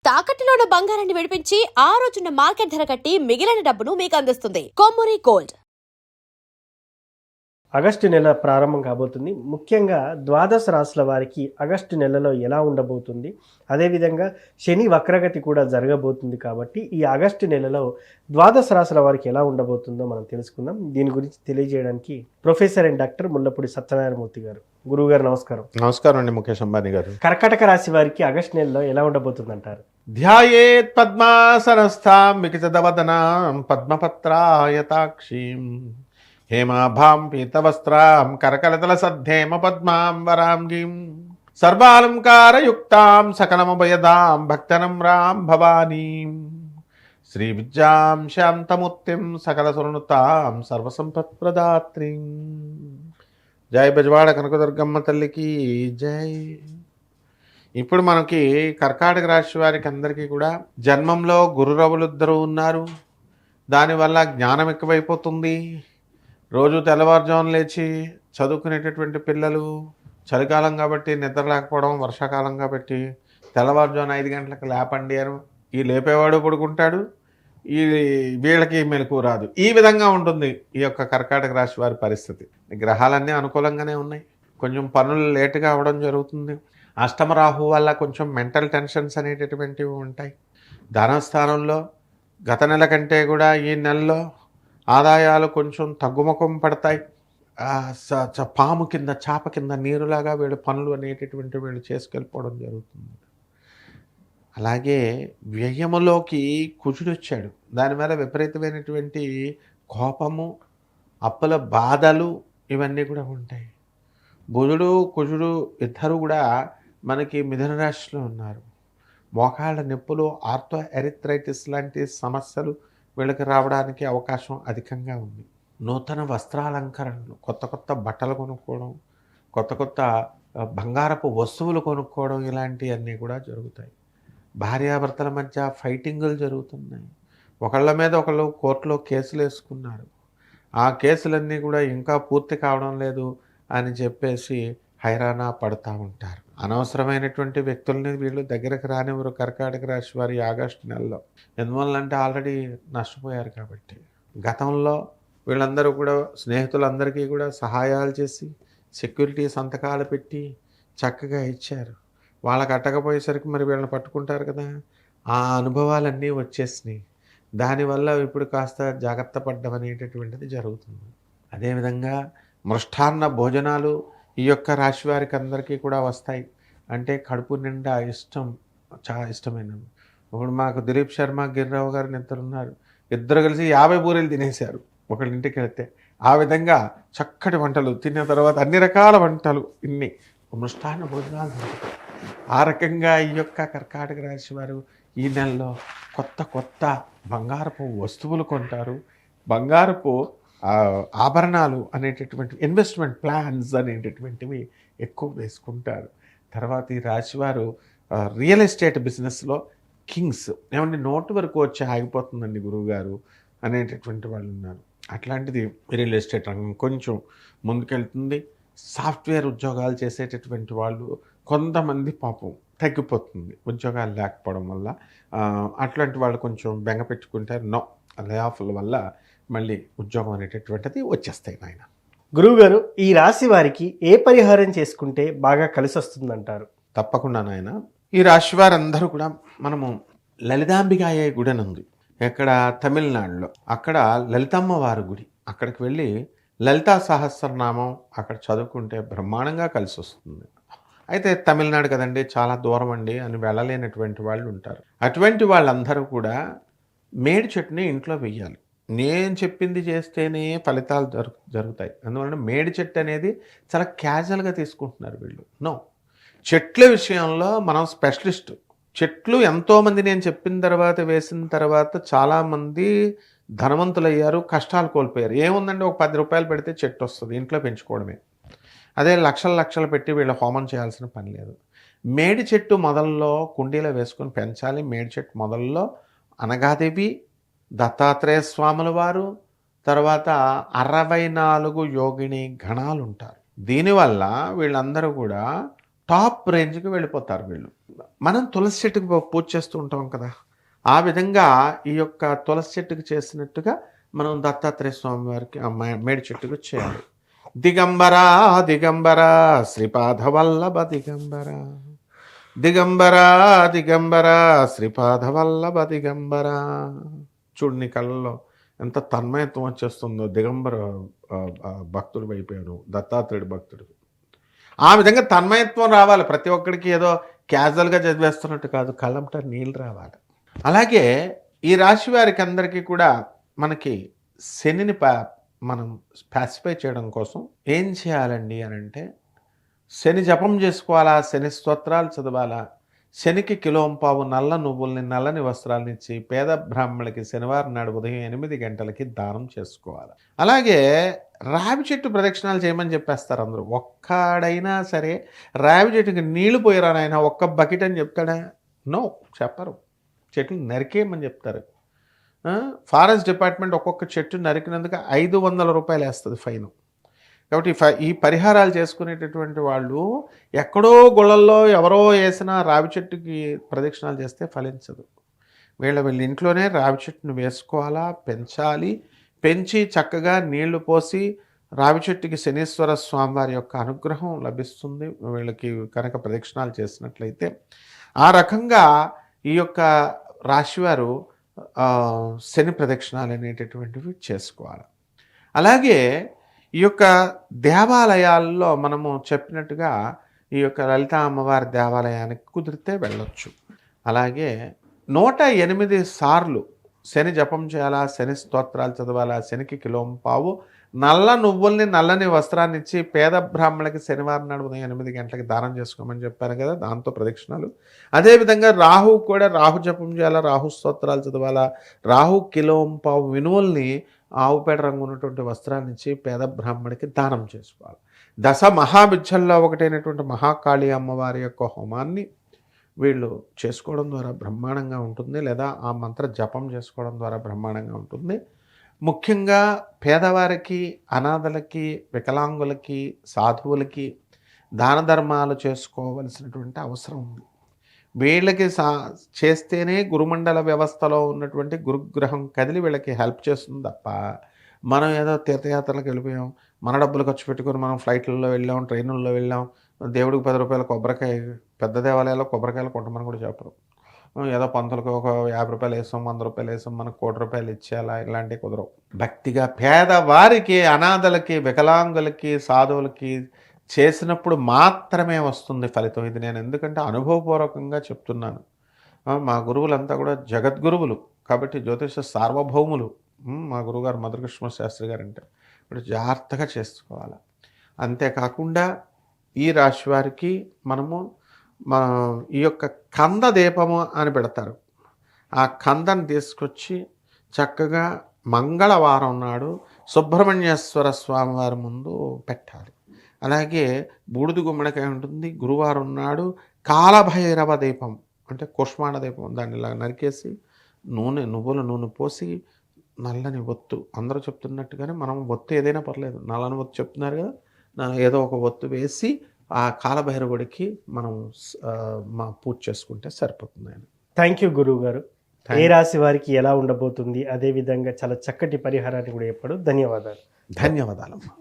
తాకట్టులో ఉన్న బంగారాన్ని విడిపించి ఆ రోజున్న మార్కెట్ ధర కట్టి మిగిలిన డబ్బును మీకు అందిస్తుంది కొమ్మూరి గోల్డ్. ఆగస్టు నెల ప్రారంభం కాబోతుంది. ముఖ్యంగా ద్వాదశ రాశుల వారికి ఆగస్టు నెలలో ఎలా ఉండబోతుంది, అదేవిధంగా శని వక్రగతి కూడా జరగబోతుంది. కాబట్టి ఈ ఆగస్టు నెలలో ద్వాదశ రాశుల వారికి ఎలా ఉండబోతుందో మనం తెలుసుకుందాం. దీని గురించి తెలియజేయడానికి professor and doctor Mullapudi Satyanarayana Murthy గారు. గురువు గారు నమస్కారం. నమస్కారం అండి ముఖేష్ అంబానీ గారు. కర్కాటక రాశి వారికి ఆగస్టు నెలలో ఎలా ఉండబోతుంది అంటారు? ధ్యాయేత్ పద్మాసనస్థాం వికసితవదనాం పద్మపత్రాయతాక్షీం హేమాభాం పీతవస్త్రాం కరకలతల సద్ధేమ పద్మాం వరాంగీం సర్వాలంకారయుక్తాం సకలముభయదాం భక్తనమ్రాం భవానీం శ్రీ విద్యాం శాంతమూర్తిం సకల సురనుతాం సర్వసంపత్ప్రదాత్రీం. జై బెజవాడ కనకదుర్గమ్మ తల్లికి జై. ఇప్పుడు మనకి కర్కాటక రాశి వారికి అందరికీ కూడా జన్మంలో గురురవులిద్దరూ ఉన్నారు. దానివల్ల జ్ఞానం ఎక్కువైపోతుంది. రోజు తెల్లవారుజామున లేచి చదువుకునేటటువంటి పిల్లలు, చలికాలం కాబట్టి నిద్ర లేకపోవడం, వర్షాకాలం కాబట్టి తెల్లవారుజామున 5 గంటలకు లేపండి అని ఈ లేపేవాడు పడుకుంటాడు, ఈ వీళ్ళకి మెలకు రాదు. ఈ విధంగా ఉంటుంది ఈ యొక్క కర్కాటక రాశి వారి పరిస్థితి. గ్రహాలన్నీ అనుకూలంగానే ఉన్నాయి. కొంచెం పనులు లేటుగా అవ్వడం జరుగుతుంది. అష్టమ రాహు వల్ల కొంచెం మెంటల్ టెన్షన్స్ అనేటటువంటివి ఉంటాయి. ధనస్థానంలో గత నెల కంటే కూడా ఈ నెలలో ఆదాయాలు కొంచెం తగ్గుముఖం పడతాయి. పాము కింద చాప కింద నీరులాగా వీళ్ళు పనులు అనేటటువంటి వీళ్ళు చేసుకెళ్ళిపోవడం జరుగుతుంది. అలాగే వ్యయములోకి కుజుడు వచ్చాడు. దాని మీద విపరీతమైనటువంటి కోపము, అప్పుల బాధలు ఇవన్నీ కూడా ఉంటాయి. బుధుడు కుజుడు ఇద్దరు కూడా మనకి మిథున రాశిలో ఉన్నారు. మోకాళ్ళ నొప్పులు, ఆర్థో ఎరిథ్రైటిస్ లాంటి సమస్యలు వీళ్ళకి రావడానికి అవకాశం అధికంగా ఉంది. నూతన వస్త్రాలంకరణలు, కొత్త కొత్త బట్టలు కొనుక్కోవడం, కొత్త కొత్త బంగారపు వస్తువులు కొనుక్కోవడం ఇలాంటివన్నీ కూడా జరుగుతాయి. భార్యాభర్తల మధ్య ఫైటింగులు జరుగుతున్నాయి. ఒకళ్ళ మీద ఒకళ్ళు కోర్టులో కేసులు వేసుకున్నారు. ఆ కేసులన్నీ కూడా ఇంకా పూర్తి కావడం లేదు అని చెప్పేసి హైరానా పడుతూ ఉంటారు. అనవసరమైనటువంటి వ్యక్తుల్ని వీళ్ళు దగ్గరకు రానివ్వరు కర్కాటక రాశి వారి ఆగస్టు నెలలో. ఎందువల్లంటే ఆల్రెడీ నష్టపోయారు కాబట్టి. గతంలో వీళ్ళందరూ కూడా స్నేహితులందరికీ కూడా సహాయాలు చేసి సెక్యూరిటీ సంతకాలు పెట్టి చక్కగా ఇచ్చారు. వాళ్ళకి అట్టకపోయేసరికి మరి వీళ్ళని పట్టుకుంటారు కదా. ఆ అనుభవాలన్నీ వచ్చేసినాయి. దానివల్ల ఇప్పుడు కాస్త జాగ్రత్త పడ్డం అనేటటువంటిది జరుగుతుంది. అదేవిధంగా మృష్టాన్న భోజనాలు ఈ యొక్క రాశి వారికి అందరికీ కూడా వస్తాయి. అంటే కడుపు నిండా ఇష్టం, చాలా ఇష్టమైనవి. ఇప్పుడు మాకు దిలీప్ శర్మ, గిరిరావు గారు ఇద్దరు ఉన్నారు. ఇద్దరు కలిసి 50 పూరీలు తినేశారు ఒకళ్ళ ఇంటికి వెళ్తే. ఆ విధంగా చక్కటి వంటలు తిన్న తర్వాత అన్ని రకాల వంటలు ఇన్ని మృష్టాన్న భోజనాలు దొరుకుతాయి. ఆ రకంగా ఈ యొక్క కర్కాటక రాశి వారు ఈ నెలలో కొత్త కొత్త బంగారపు వస్తువులు కొంటారు. బంగారపు ఆభరణాలు అనేటటువంటి ఇన్వెస్ట్మెంట్ ప్లాన్స్ అనేటటువంటివి ఎక్కువ వేసుకుంటారు. తర్వాత ఈ రాశివారు రియల్ ఎస్టేట్ బిజినెస్లో కింగ్స్. ఏమంటే నోటు వరకు వచ్చి ఆగిపోతుందండి గురువుగారు అనేటటువంటి వాళ్ళు ఉన్నారు. అట్లాంటిది రియల్ ఎస్టేట్ రంగం కొంచెం ముందుకెళ్తుంది. సాఫ్ట్వేర్ ఉద్యోగాలు చేసేటటువంటి వాళ్ళు కొంతమంది పాపం తగ్గిపోతుంది ఉద్యోగాలు లేకపోవడం వల్ల. అట్లాంటి వాళ్ళు కొంచెం బెంగ పెట్టుకుంటారు. నో, లే ఆఫ్ల వల్ల మళ్ళీ ఉద్యోగం అనేటటువంటిది వచ్చేస్తాయి. నాయన గురువుగారు, ఈ రాశి వారికి ఏ పరిహారం చేసుకుంటే బాగా కలిసి వస్తుందంటారు? తప్పకుండా నాయన. ఈ రాశి వారందరూ కూడా మనము లలితాంబికాయ గుడి అని ఉంది ఎక్కడ తమిళనాడులో. అక్కడ లలితమ్మ వారి గుడి. అక్కడికి వెళ్ళి లలితా సహస్రనామం అక్కడ చదువుకుంటే బ్రహ్మాండంగా కలిసి వస్తుంది. అయితే తమిళనాడు కదండి, చాలా దూరం అండి అని వెళ్ళలేనటువంటి వాళ్ళు ఉంటారు. అటువంటి వాళ్ళందరూ కూడా మేడి చెట్టుని ఇంట్లో వెయ్యాలి. నేను చెప్పింది చేస్తేనే ఫలితాలు జరుగుతాయి. అందువలన మేడి చెట్టు అనేది చాలా క్యాజువల్గా తీసుకుంటున్నారు వీళ్ళు. నో, చెట్ల విషయంలో మనం స్పెషలిస్ట్. చెట్లు ఎంతోమంది నేను చెప్పిన తర్వాత వేసిన తర్వాత చాలామంది ధనవంతులయ్యారు, కష్టాలు కోల్పోయారు. ఏముందండి, ఒక 10 రూపాయలు పెడితే చెట్టు వస్తుంది, ఇంట్లో పెంచుకోవడమే. అదే లక్షలు పెట్టి వీళ్ళు హోమం చేయాల్సిన పని లేదు. మేడి చెట్టు మొదల్లో కుండీలో వేసుకొని పెంచాలి. మేడి చెట్టు మొదల్లో అనగాదేవి, దత్తాత్రేయ స్వాముల వారు, తర్వాత 64 యోగిని గణాలు ఉంటారు. దీనివల్ల వీళ్ళందరూ కూడా టాప్ రేంజ్కి వెళ్ళిపోతారు వీళ్ళు. మనం తులసి చెట్టుకి పూజ చేస్తూ ఉంటాం కదా, ఆ విధంగా ఈ యొక్క తులసి చెట్టుకు చేసినట్టుగా మనం దత్తాత్రేయ స్వామి వారికి ఆ మేడి చెట్టుకు చేయాలి. దిగంబర దిగంబర శ్రీపాదవల్లభ దిగంబర, దిగంబర దిగంబర శ్రీపాదవల్లభ దిగంబర. చూడు నీ కళ్ళలో ఎంత తన్మయత్వం వచ్చేస్తుందో, దిగంబర భక్తుడు అయిపోయాను, దత్తాత్రేయుడు భక్తుడు. ఆ విధంగా తన్మయత్వం రావాలి ప్రతి ఒక్కడికి, ఏదో క్యాజువల్గా చదివేస్తున్నట్టు కాదు, కళ్ళంట నీళ్ళు రావాలి. అలాగే ఈ రాశి వారికి అందరికీ కూడా మనకి శనిని మనం స్పాసిఫై చేయడం కోసం ఏం చేయాలండి అని అంటే, శని జపం చేసుకోవాలా, శని స్తోత్రాలు చదవాలా, శనికి కిలోంపావు నల్ల నువ్వుల్ని నల్లని వస్త్రాలను ఇచ్చి పేద బ్రాహ్మణులకి శనివారం నాడు ఉదయం 8 గంటలకి దానం చేసుకోవాలి. అలాగే రావి చెట్టు ప్రదక్షిణాలు చేయమని చెప్పేస్తారు అందరూ. ఒక్కడైనా సరే రావి చెట్టుకి నీళ్లు పోయిరానైనా ఒక్క బకెట్ అని చెప్తాడా? నో, చెప్పరు. చెట్లు నరికేయమని చెప్తారు. ఫారెస్ట్ డిపార్ట్మెంట్ ఒక్కొక్క చెట్టు నరికినందుకు 500 రూపాయలు వేస్తుంది ఫైన్. కాబట్టి ఈ పరిహారాలు చేసుకునేటటువంటి వాళ్ళు ఎక్కడో గుళ్ళల్లో ఎవరో వేసిన రావి చెట్టుకి ప్రదక్షిణాలు చేస్తే ఫలించదు. వీళ్ళ ఇంట్లోనే రావి చెట్టును వేసుకోవాలా, పెంచాలి. పెంచి చక్కగా నీళ్లు పోసి రావి చెట్టుకి శనీశ్వర స్వామివారి యొక్క అనుగ్రహం లభిస్తుంది వీళ్ళకి కనుక ప్రదక్షిణాలు చేసినట్లయితే. ఆ రకంగా ఈ యొక్క రాశివారు శని ప్రదక్షిణాలు అనేటటువంటివి చేసుకోవాలి. అలాగే ఈ యొక్క దేవాలయాల్లో మనము చెప్పినట్టుగా ఈ యొక్క లలిత అమ్మవారి దేవాలయానికి కుదిరితే వెళ్ళొచ్చు. అలాగే 108 సార్లు శని జపం చేయాలా, శని స్తోత్రాలు చదవాలా, శనికి కిలోంపావు నల్ల నువ్వుల్ని నల్లని వస్త్రాన్ని ఇచ్చి పేద బ్రాహ్మణులకి శనివారం నాడు ఉదయం 8 గంటలకి దానం చేసుకోమని చెప్పాను కదా, దాంతో ప్రదక్షిణాలు. అదేవిధంగా రాహు కూడా రాహు జపం చేయాలా, రాహు స్తోత్రాలు చదవాలా, రాహు కిలోంపావు మినువుల్ని ఆవుపేడ రంగు ఉన్నటువంటి వస్త్రాన్ని ఇచ్చి పేద బ్రాహ్మణికి దానం చేసుకోవాలి. దశ మహావిద్యల్లో ఒకటైనటువంటి మహాకాళి అమ్మవారి యొక్క హోమాన్ని వీళ్ళు చేసుకోవడం ద్వారా బ్రహ్మాండంగా ఉంటుంది, లేదా ఆ మంత్ర జపం చేసుకోవడం ద్వారా బ్రహ్మాండంగా ఉంటుంది. ముఖ్యంగా పేదవారికి, అనాథలకి, వికలాంగులకి, సాధువులకి దాన ధర్మాలు చేసుకోవలసినటువంటి అవసరం ఉంది. వీళ్ళకి చేస్తేనే గురుమండల వ్యవస్థలో ఉన్నటువంటి గురుగ్రహం కదిలి వీళ్ళకి హెల్ప్ చేస్తుంది తప్ప, మనం ఏదో తీర్థయాత్రలకు వెళ్ళిపోయాం, మన డబ్బులు ఖర్చు పెట్టుకొని మనం ఫ్లైట్లలో వెళ్ళాం, ట్రైన్లలో వెళ్ళాం, దేవుడికి 10 రూపాయల కొబ్బరికాయ, పెద్ద దేవాలయాల్లో కొబ్బరికాయలు కొట్టమని కూడా చెప్పరు. ఏదో పంతులకు ఒక 50 రూపాయలు వేసాం, 100 రూపాయలు వేసాం, మనకు 1 కోటి రూపాయలు ఇచ్చేయాలా, ఇలాంటివి కుదరవు. భక్తిగా పేదవారికి, అనాథలకి, వికలాంగులకి, సాధువులకి చేసినప్పుడు మాత్రమే వస్తుంది ఫలితం. ఇది నేను ఎందుకంటే అనుభవపూర్వకంగా చెప్తున్నాను. మా గురువులంతా కూడా జగద్గురువులు కాబట్టి జ్యోతిష సార్వభౌములు. మా గురువుగారు మధురకృష్ణ శాస్త్రి గారు అంటే ఇప్పుడు జాగ్రత్తగా చేసుకోవాలి. అంతేకాకుండా ఈ రాశి వారికి మనము ఈ యొక్క కంద దీపము అని పెడతారు. ఆ కందను తీసుకొచ్చి చక్కగా మంగళవారం నాడు సుబ్రహ్మణ్యేశ్వర స్వామివారి ముందు పెట్టాలి. అలాగే బూడిద గుమ్మడికాయ ఉంటుంది. గురువారం నాడు కాలభైరవ దీపం అంటే కుష్మాండ దీపం, దాన్ని ఇలా నరికేసి నువ్వుల నూనె పోసి నల్లని ఒత్తు, అందరూ చెప్తున్నట్టుగానే మనం ఒత్తు ఏదైనా పర్లేదు, నల్లని ఒత్తు చెప్తున్నారు కదా, ఏదో ఒక ఒత్తు వేసి ఆ కాలభైరవుడికి మనం పూజ చేసుకుంటే సరిపోతుంది. థ్యాంక్ యూ గురువు గారు. ఏ రాశి వారికి ఎలా ఉండబోతుంది, అదేవిధంగా చాలా చక్కటి పరిహారాన్ని కూడా చెప్పాడు. ధన్యవాదాలు. ధన్యవాదాలు.